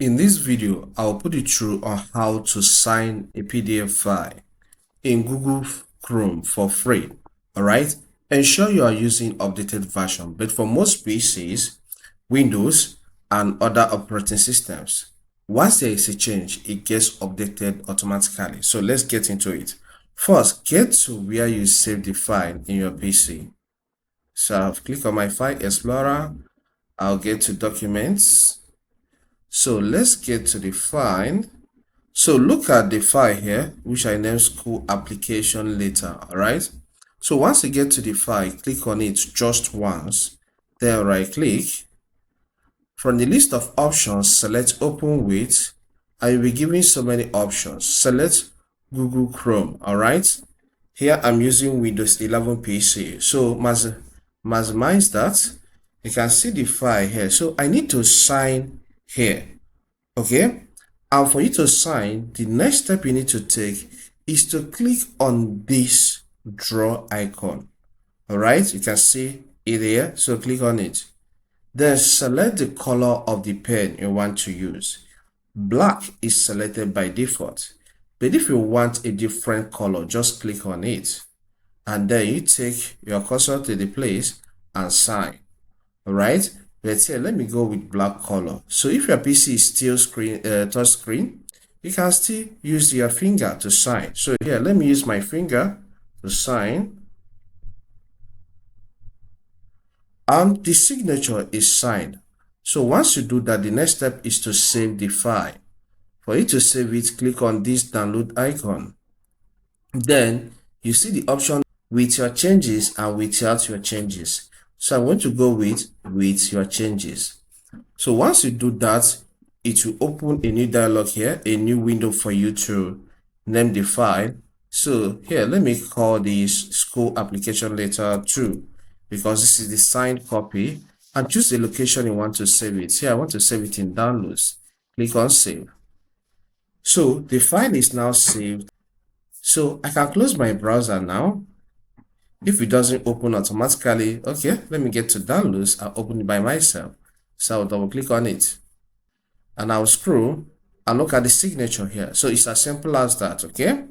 In this video, I'll put you through on how to sign a PDF file in Google Chrome for free. Alright, ensure you are using updated version, but for most PCs, Windows and other operating systems, once there is a change, it gets updated automatically. So let's get into it. First, get to where you save the file in your PC. So I'll click on my file explorer. I'll get to documents. So let's get to the file. So look at the file here, which I named school application later. All right. So once you get to the file, click on it just once, then right click. From the list of options, select open with, and you'll be given so many options. Select Google Chrome. All right. Here I'm using Windows 11 PC. So maximize that. You can see the file here. So I need to sign here. Okay. And for you to sign, the next step you need to take is to click on this draw icon. All right. You can see it here. So click on it. Then select the color of the pen you want to use. Black is selected by default. But if you want a different color, just click on it. And then you take your cursor to the place and sign. Alright, let's say let me go with black color. So if your PC is still touch screen, you can still use your finger to sign. So here, let me use my finger to sign. And the signature is signed. So once you do that, the next step is to save the file. For you to save it, click on this download icon. Then you see the option with your changes and without your changes. So I'm going to go with your changes. So once you do that, it will open a new dialog here, a new window for you to name the file. So here, let me call this school application letter 2 because this is the signed copy, and choose the location you want to save it. Here I want to save it in downloads. Click on save. So the file is now saved. So I can close my browser now. If it doesn't open automatically, okay, let me get to downloads. I'll open it by myself. So I'll double click on it and I'll scroll and look at the signature here. So it's as simple as that. Okay,